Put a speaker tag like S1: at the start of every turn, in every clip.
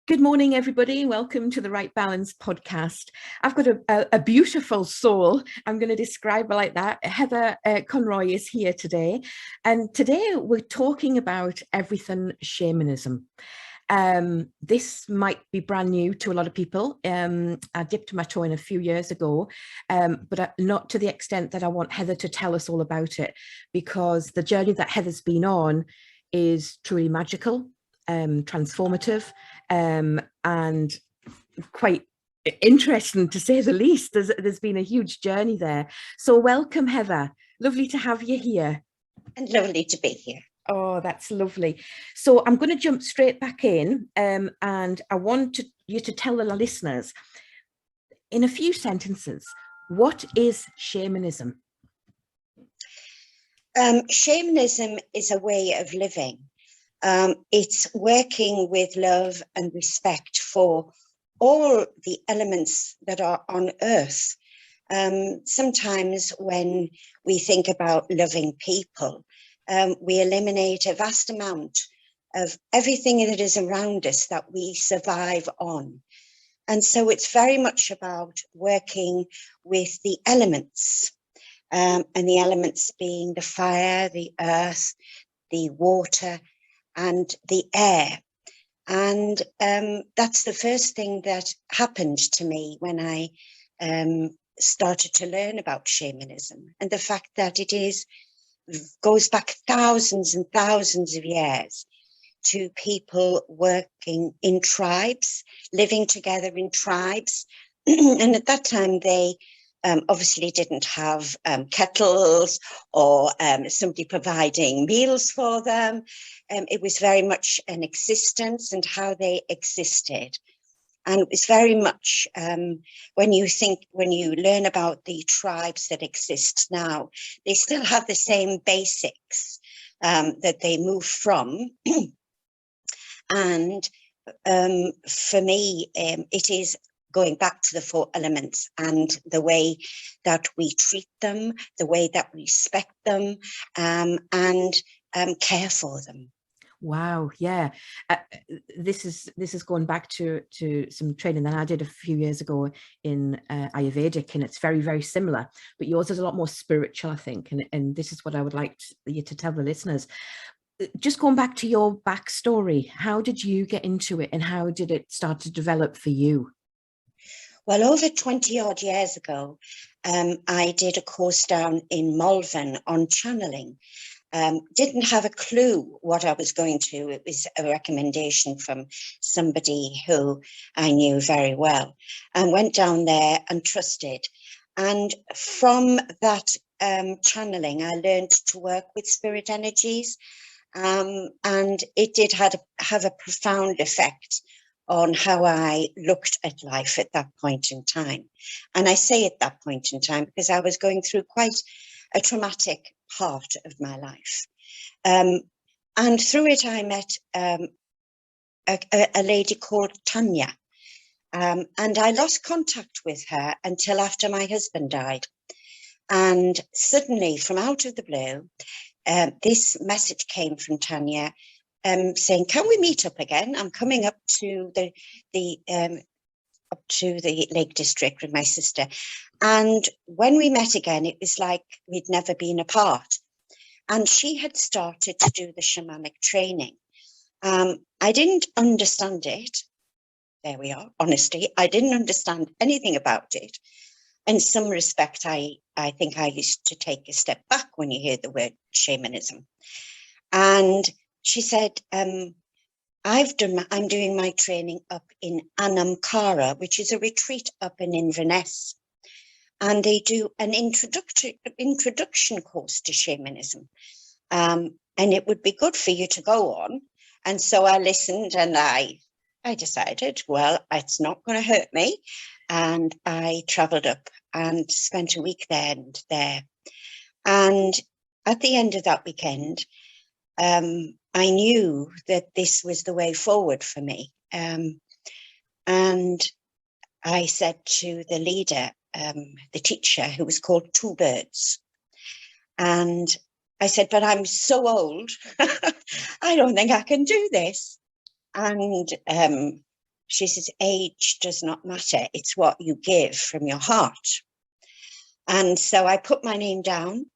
S1: Good morning, everybody. Welcome to the Right Balance podcast. I've got a beautiful soul. I'm going to describe her like that. Heather Conroy is here today. And today we're talking about everything shamanism. This might be brand new to a lot of people. I dipped my toe in a few years ago, but not to the extent that I want Heather to tell us all about it, because the journey that Heather's been on is truly magical, transformative, and quite interesting, to say the least. There's been a huge journey there. So welcome, Heather. Lovely to have you here.
S2: And lovely to be here.
S1: Oh, that's lovely. So I'm going to jump straight back in, and I want you to tell the listeners in a few sentences, what is shamanism?
S2: Shamanism is a way of living. It's working with love and respect for all the elements that are on earth. Sometimes when we think about loving people, we eliminate a vast amount of everything that is around us that we survive on. And so it's very much about working with the elements, and the elements being the fire, the earth, the water, and the air. And that's the first thing that happened to me when I started to learn about shamanism, and the fact that goes back thousands and thousands of years to people working in tribes, living together in tribes. And at that time, they obviously didn't have kettles or somebody providing meals for them. It was very much an existence and how they existed. And it was very much when you learn about the tribes that exist now, they still have the same basics that they move from. And for me, it is going back to the four elements and the way that we treat them, the way that we respect them, and care for them.
S1: Wow, yeah. This is going back to some training that I did a few years ago in Ayurvedic, and it's very, very similar. But yours is a lot more spiritual, I think. And this is what I would like you to tell the listeners. Just going back to your backstory, how did you get into it, and how did it start to develop for you?
S2: Well, over 20 odd years ago, I did a course down in Malvern on channeling. Didn't have a clue what I was going to. It was a recommendation from somebody who I knew very well, and went down there and trusted. And from that channeling, I learned to work with spirit energies, and it did have a profound effect on how I looked at life at that point in time. And I say at that point in time because I was going through quite a traumatic part of my life. And through it, I met a lady called Tanya. And I lost contact with her until after my husband died. And suddenly, from out of the blue, this message came from Tanya saying, "Can we meet up again? I'm coming up to the Lake District with my sister." And when we met again, it was like we'd never been apart. And she had started to do the shamanic training. I didn't understand it. There we are. Honestly, I didn't understand anything about it. In some respect, I think I used to take a step back when you hear the word shamanism. And she said, I'm doing my training up in Anamkara, which is a retreat up in Inverness. And they do an introduction course to shamanism. And it would be good for you to go on. And so I listened, and I decided, well, it's not going to hurt me. And I traveled up and spent a week there. And at the end of that weekend, I knew that this was the way forward for me. And I said to the leader, the teacher, who was called Two Birds, and I said, "But I'm so old, I don't think I can do this." And She says, age does not matter. It's what you give from your heart. And so I put my name down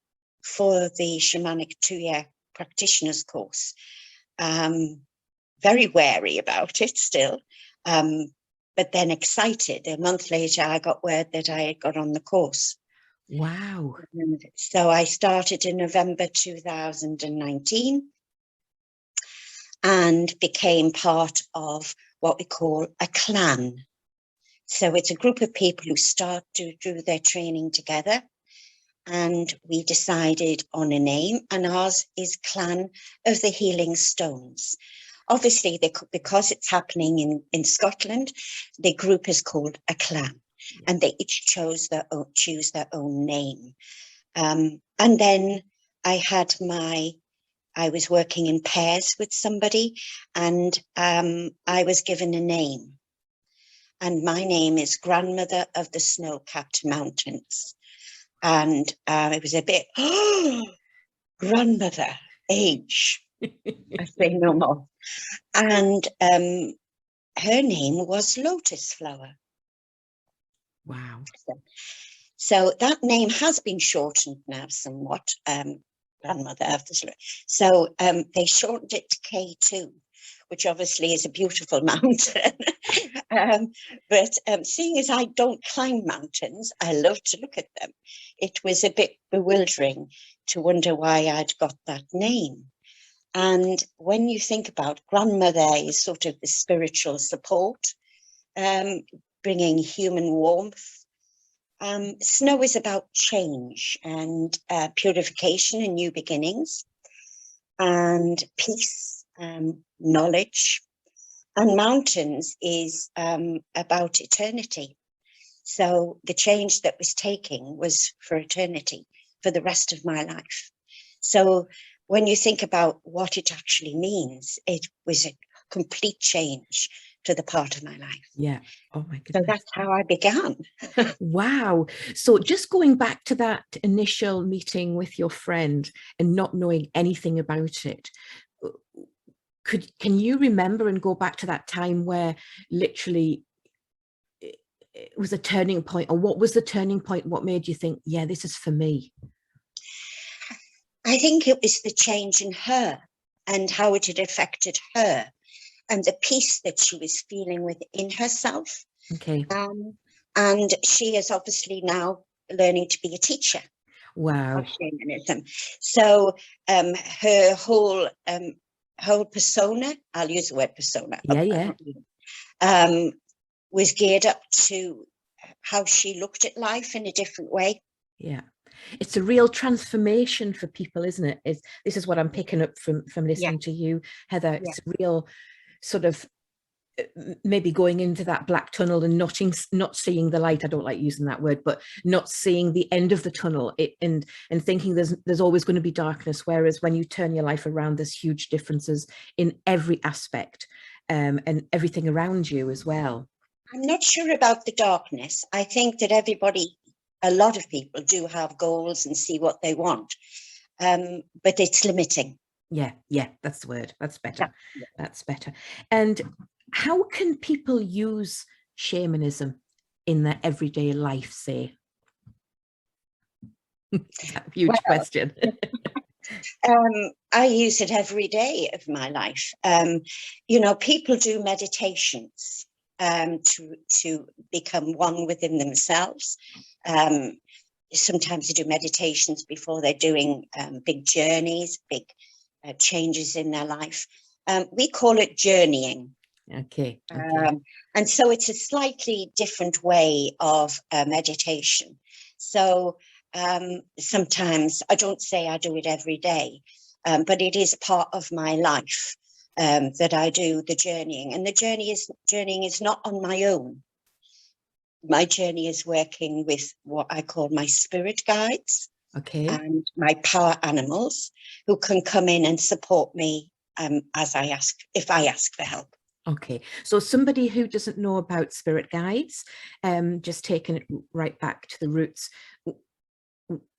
S2: for the shamanic 2-year practitioner's course. Very wary about it still, but then excited. A month later, I got word that I had got on the course.
S1: Wow.
S2: And so I started in November 2019 and became part of what we call a clan. So it's a group of people who start to do their training together. And we decided on a name, and ours is Clan of the Healing Stones. Obviously, because it's happening in Scotland, the group is called a clan, and they each choose their own name. And then I was working in pairs with somebody, and I was given a name. And my name is Grandmother of the Snow-Capped Mountains. And it was a bit, grandmother, age, I say no more. And her name was Lotus Flower.
S1: Wow.
S2: So that name has been shortened now somewhat, grandmother of the Snow. So they shortened it to K2, which obviously is a beautiful mountain. But seeing as I don't climb mountains, I love to look at them. It was a bit bewildering to wonder why I'd got that name. And when you think about grandmother is sort of the spiritual support, bringing human warmth. Snow is about change and purification and new beginnings and peace, knowledge. And mountains is about eternity. So the change that was taking was for eternity, for the rest of my life. So when you think about what it actually means, it was a complete change to the part of my life.
S1: Yeah. Oh my goodness.
S2: So that's how I began.
S1: Wow. So just going back to that initial meeting with your friend and not knowing anything about it, can you remember and go back to that time where literally it was a turning point, or what was the turning point? What made you think, yeah, this is for me?
S2: I think it was the change in her and how it had affected her and the peace that she was feeling within herself.
S1: Okay.
S2: And she is obviously now learning to be a teacher.
S1: Wow.
S2: Of shamanism. So her whole persona, I'll use the word persona.
S1: Yeah.
S2: Was geared up to how she looked at life in a different way.
S1: Yeah. It's a real transformation for people, isn't it? This is what I'm picking up from listening to you, Heather. It's a real sort of maybe going into that black tunnel and not seeing the light. I don't like using that word, but not seeing the end of the tunnel, and thinking there's always going to be darkness. Whereas when you turn your life around, there's huge differences in every aspect, and everything around you as well.
S2: I'm not sure about the darkness. I think that a lot of people do have goals and see what they want, but it's limiting.
S1: Yeah, that's the word. That's better. Yeah. That's better. And how can people use shamanism in their everyday life, say? That's a huge question.
S2: I use it every day of my life. People do meditations to become one within themselves. Sometimes they do meditations before they're doing big journeys, big changes in their life. We call it journeying.
S1: Okay.
S2: And so it's a slightly different way of meditation. So sometimes, I don't say I do it every day, but it is part of my life that I do the journeying. And the journeying is not on my own. My journey is working with what I call my spirit guides.
S1: Okay.
S2: And my power animals, who can come in and support me if I ask for help.
S1: Okay, so somebody who doesn't know about spirit guides, just taking it right back to the roots,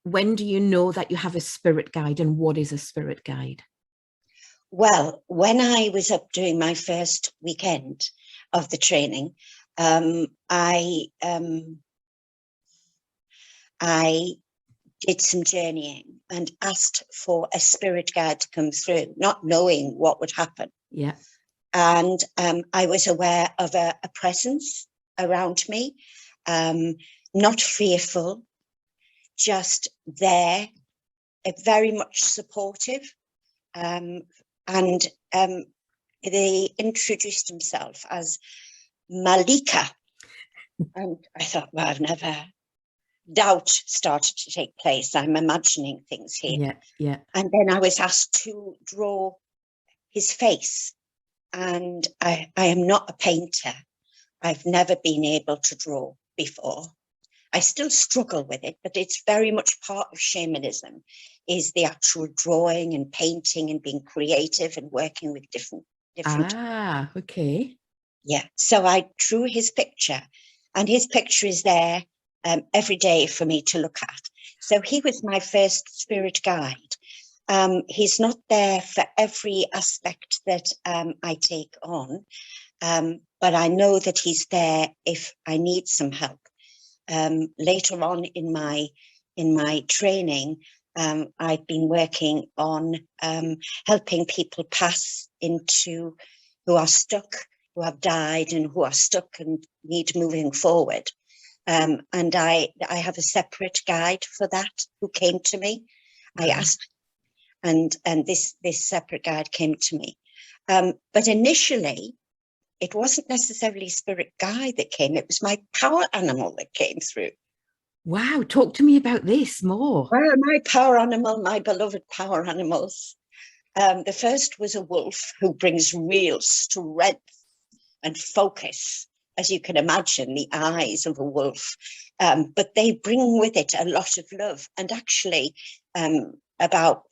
S1: when do you know that you have a spirit guide, and what is a spirit guide?
S2: Well, when I was up doing my first weekend, of the training, I did some journeying and asked for a spirit guide to come through, not knowing what would happen.
S1: Yeah.
S2: And I was aware of a presence around me, not fearful, just there, very much supportive. And they introduced himself as Malika. And I thought, well, I've never... Doubt started to take place. I'm imagining things here.
S1: Yeah, yeah.
S2: And then I was asked to draw his face. And I am not a painter. I've never been able to draw before. I still struggle with it, but it's very much part of shamanism, is the actual drawing and painting and being creative and working with different.
S1: Ah, okay.
S2: Yeah. So I drew his picture, and his picture is there every day for me to look at. So he was my first spirit guide. He's not there for every aspect that I take on, but I know that he's there if I need some help. Later on in my training, I've been working on helping people pass into, who are stuck, who have died and who are stuck and need moving forward. And I have a separate guide for that who came to me. I asked, and this separate guide came to me. But initially, it wasn't necessarily spirit guide that came. It was my power animal that came through.
S1: Wow, talk to me about this more.
S2: Well, my power animal, my beloved power animals. The first was a wolf who brings real strength and focus. As you can imagine, the eyes of a wolf, but they bring with it a lot of love. And actually, about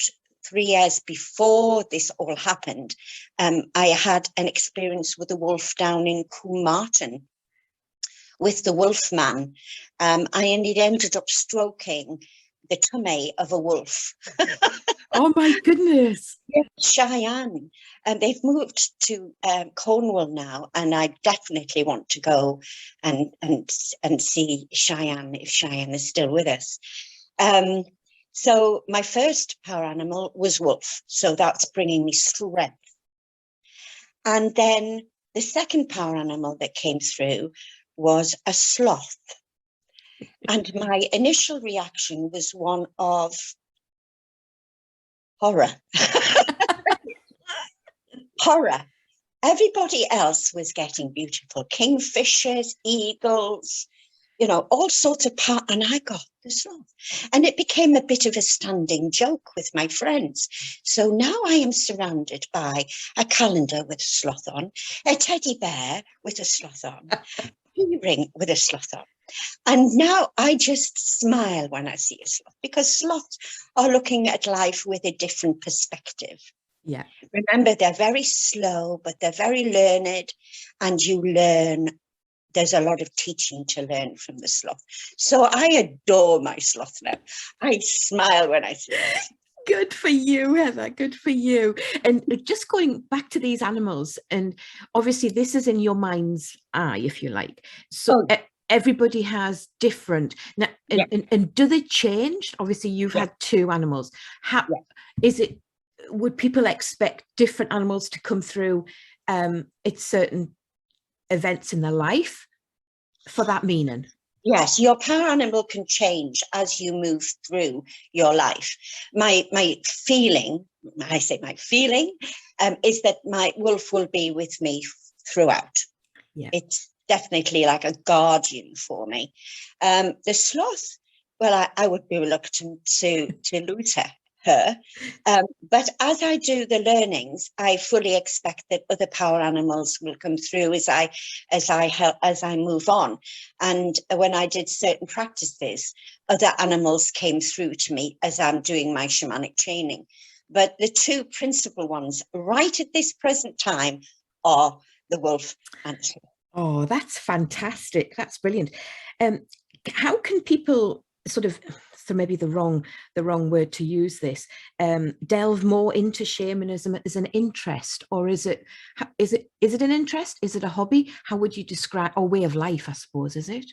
S2: 3 years before this all happened, I had an experience with a wolf down in Coombe Martin with the wolf man. I ended up stroking the tummy of a wolf.
S1: Oh my goodness.
S2: Cheyenne. And they've moved to Cornwall now, and I definitely want to go and see Cheyenne, if Cheyenne is still with us. So my first power animal was wolf, so that's bringing me strength. And then the second power animal that came through was a sloth. And my initial reaction was one of horror. Horror. Everybody else was getting beautiful kingfishers, eagles, all sorts of and I got the sloth. And it became a bit of a standing joke with my friends. So now I am surrounded by a calendar with a sloth on, a teddy bear with a sloth on, a ring with a sloth on. And now I just smile when I see a sloth, because sloths are looking at life with a different perspective.
S1: Yeah.
S2: Remember, they're very slow, but they're very learned, and you learn. There's a lot of teaching to learn from the sloth. So I adore my sloth now. I smile when I see it.
S1: Good for you, Heather. Good for you. And just going back to these animals, and obviously this is in your mind's eye, if you like. So everybody has different. Now, and do they change? Obviously, you've had 2 animals. How is it? Would people expect different animals to come through at certain events in their life for that meaning?
S2: Yes, your power animal can change as you move through your life. My feeling, is that my wolf will be with me throughout. Yeah. It's definitely like a guardian for me. The sloth, well, I would be reluctant to lose her. But as I do the learnings, I fully expect that other power animals will come through as I move on. And when I did certain practices, other animals came through to me as I'm doing my shamanic training. But the 2 principal ones right at this present time are the wolf and the sloth.
S1: Oh, that's fantastic. That's brilliant. How can people sort of, so maybe the wrong word to use this, delve more into shamanism as an interest, or is it an interest? Is it a hobby? How would you describe, or way of life, I suppose, is it?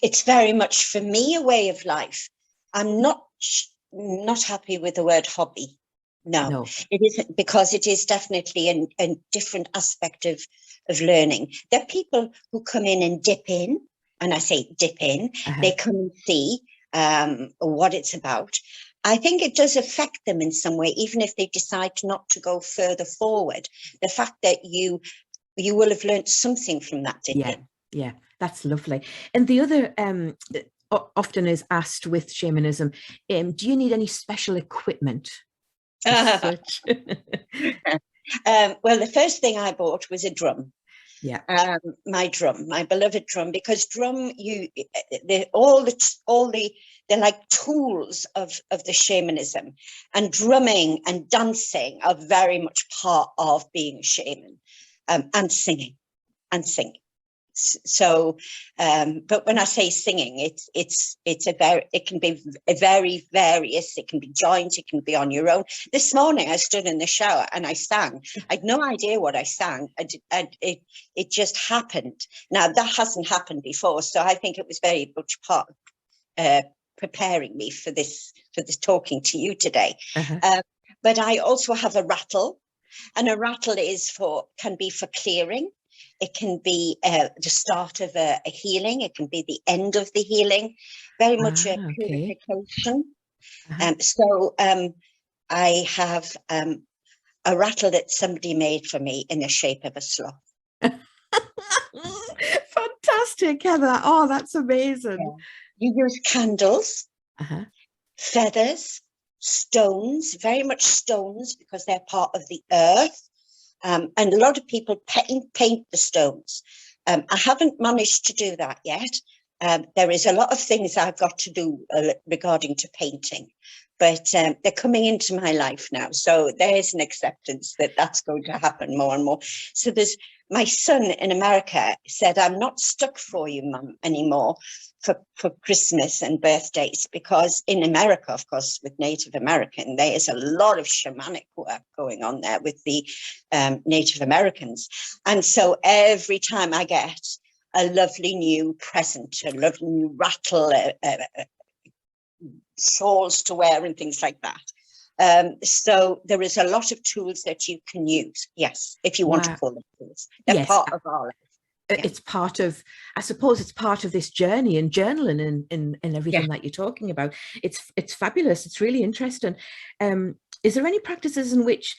S2: It's very much for me a way of life. I'm not happy with the word hobby. No, it isn't, because it is definitely a different aspect of learning. There are people who come in and dip in, and I say dip in, they come and see what it's about. I think it does affect them in some way, even if they decide not to go further forward. The fact that you will have learned something from that dip in.
S1: Yeah, that's lovely. And the other often is asked with shamanism, do you need any special equipment?
S2: Well, the first thing I bought was a drum.
S1: Yeah.
S2: My drum, my beloved drum, because drum, they're like tools of the shamanism, and drumming and dancing are very much part of being a shaman, and singing. So, but when I say singing, it can be very various. It can be joint. It can be on your own. This morning I stood in the shower and I sang. I had no idea what I sang. It just happened. Now that hasn't happened before, so I think it was very much part of preparing me for this talking to you today. But I also have a rattle, and a rattle can be for clearing. It can be the start of a healing. It can be the end of the healing, very much a purification. So I have a rattle that somebody made for me in the shape of a sloth.
S1: Fantastic, Heather. Oh, that's amazing.
S2: You use candles, feathers, stones, very much stones, because they're part of the earth. And a lot of people paint the stones. I haven't managed to do that yet. There is a lot of things I've got to do regarding to painting, but they're coming into my life now. So there's an acceptance that that's going to happen more and more. So my son in America said, I'm not stuck for you, Mum, anymore for Christmas and birthdays, because in America, of course, with Native American, there is a lot of shamanic work going on there with the Native Americans. And so every time I get a lovely new present, a lovely new rattle, shawls to wear and things like that. So there is a lot of tools that you can use, yes, if you want to call them tools. They're part of our life.
S1: It's part of, I suppose it's part of this journey and journaling and everything that you're talking about. It's fabulous. It's really interesting. Is there any practices in which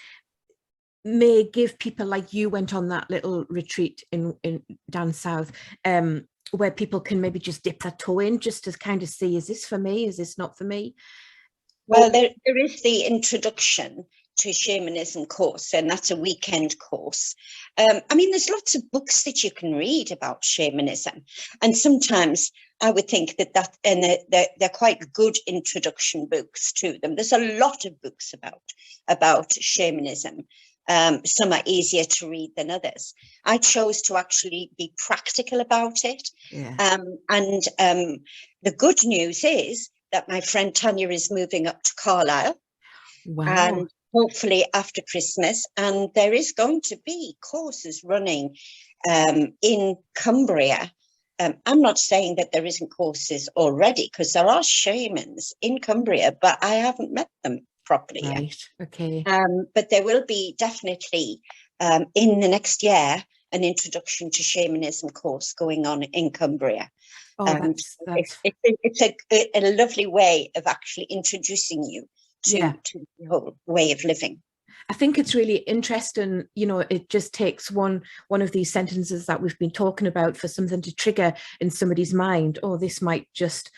S1: may give people, like you went on that little retreat in down south, where people can maybe just dip their toe in just to kind of see, is this for me? Is this not for me?
S2: Well, there is the introduction to shamanism course, and that's a weekend course. I mean, there's lots of books that you can read about shamanism, and sometimes I would think and they're quite good introduction books to them. There's a lot of books about shamanism. Some are easier to read than others. I chose to actually be practical about it. And the good news is that my friend Tanya is moving up to Carlisle.
S1: Wow.
S2: And hopefully after Christmas. And there is going to be courses running in Cumbria. I'm not saying that there isn't courses already, because there are shamans in Cumbria, but I haven't met them properly yet.
S1: Okay.
S2: But there will be definitely in the next year an introduction to shamanism course going on in Cumbria. It's a lovely way of actually introducing you to the whole way of living.
S1: I think it's really interesting, you know, it just takes one of these sentences that we've been talking about for something to trigger in somebody's mind. Oh, this might just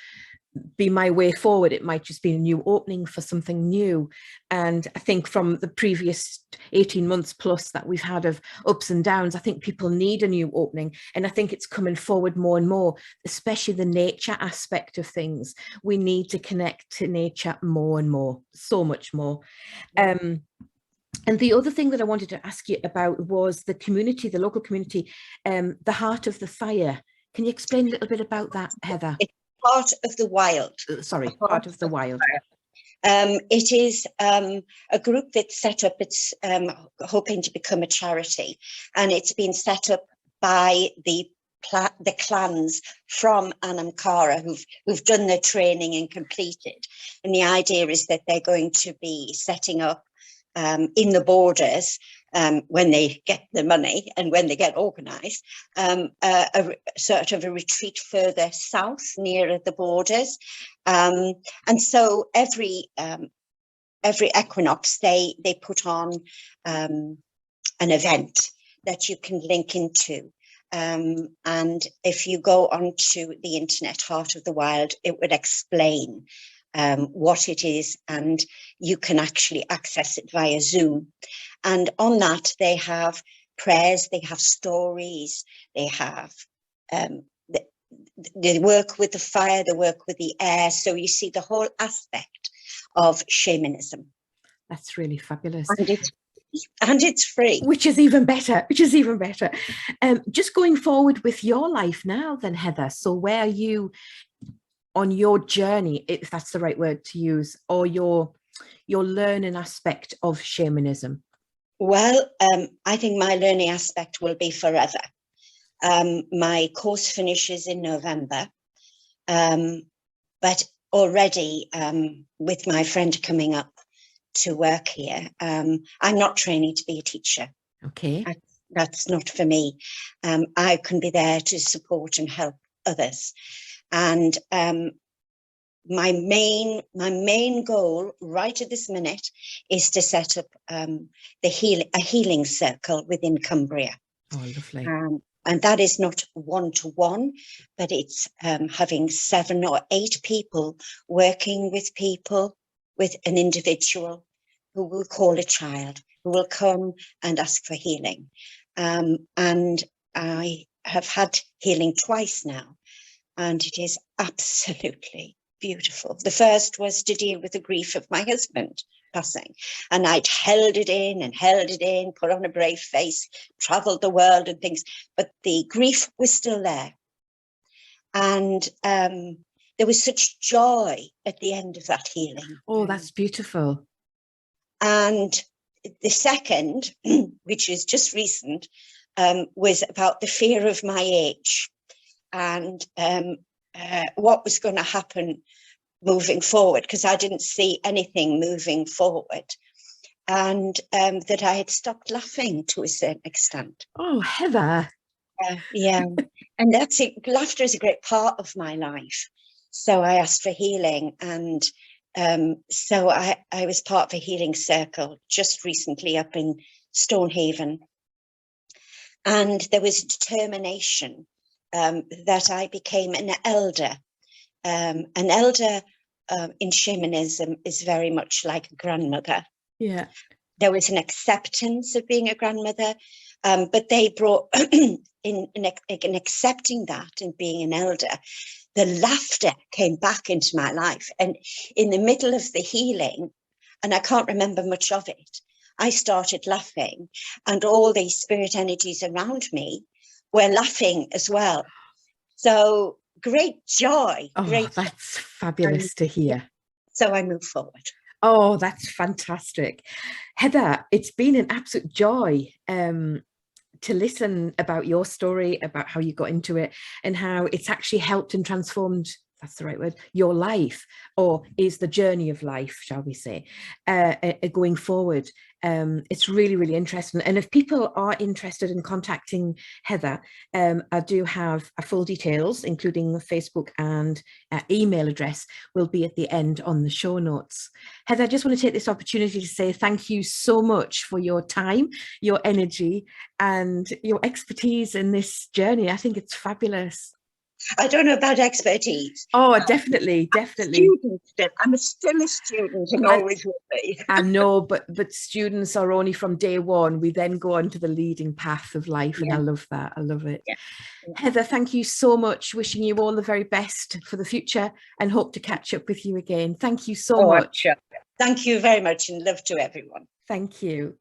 S1: be my way forward. It might just be a new opening for something new. And I think from the previous 18 months plus that we've had of ups and downs, I think people need a new opening. And I think it's coming forward more and more, especially the nature aspect of things. We need to connect to nature more and more, so much more. And the other thing that I wanted to ask you about was the community, the local community, the Heart of the Fire. Can you explain a little bit about that, Heather?
S2: Heart of the Wild.
S1: Sorry, Heart of the Wild.
S2: It is a group that's set up, it's hoping to become a charity, and it's been set up by the clans from Anamkara who've done their training and completed. And the idea is that they're going to be setting up in the borders when they get the money and when they get organised, a sort of a retreat further south nearer the borders. And so every equinox they put on an event that you can link into. And if you go onto the internet, Heart of the Wild, it would explain what it is, and you can actually access it via Zoom. And on that, they have prayers, they have stories, they have, they work with the fire, they work with the air. So you see the whole aspect of shamanism.
S1: That's really fabulous.
S2: And it's free.
S1: Which is even better, just going forward with your life now then, Heather. So where are you on your journey, if that's the right word to use, or your learning aspect of shamanism?
S2: Well, I think my learning aspect will be forever. My course finishes in November, but already with my friend coming up to work here, I'm not training to be a teacher.
S1: Okay.
S2: That's not for me. I can be there to support and help others. And my main goal right at this minute is to set up a healing circle within Cumbria.
S1: Oh, lovely.
S2: And that is not one-to-one, but it's having 7 or 8 people working with people, with an individual who will call a child, who will come and ask for healing. And I have had healing twice now, and it is absolutely beautiful. The first was to deal with the grief of my husband passing, and I'd held it in, put on a brave face, traveled the world and things, but the grief was still there. And there was such joy at the end of that healing.
S1: Oh, that's beautiful.
S2: And the second, which is just recent, was about the fear of my age and what was going to happen moving forward, because I didn't see anything moving forward, and that I had stopped laughing to a certain extent.
S1: Oh, Heather.
S2: Yeah, and that's it. Laughter is a great part of my life. So I asked for healing, and so I was part of a healing circle just recently up in Stonehaven, and there was determination that I became an elder. An elder in shamanism is very much like a grandmother.
S1: Yeah.
S2: There was an acceptance of being a grandmother, but they brought in accepting that and being an elder, the laughter came back into my life. And in the middle of the healing, and I can't remember much of it, I started laughing, and all these spirit energies around me were laughing as well. So great joy.
S1: Oh, that's fabulous to hear.
S2: So I move forward.
S1: Oh, that's fantastic. Heather, it's been an absolute joy to listen about your story, about how you got into it and how it's actually helped and transformed, that's the right word, your life, or is the journey of life, shall we say, going forward. It's really, really interesting. And if people are interested in contacting Heather, I do have full details, including Facebook and email address, will be at the end on the show notes. Heather, I just want to take this opportunity to say thank you so much for your time, your energy, and your expertise in this journey. I think it's fabulous.
S2: I don't know about expertise.
S1: Oh, definitely.
S2: I'm still a student and always will be.
S1: I know, but students are only from day one. We then go on to the leading path of life, and I love that. I love it. Yeah. Heather, thank you so much. Wishing you all the very best for the future, and hope to catch up with you again. Thank you so much.
S2: Sure. Thank you very much, and love to everyone.
S1: Thank you.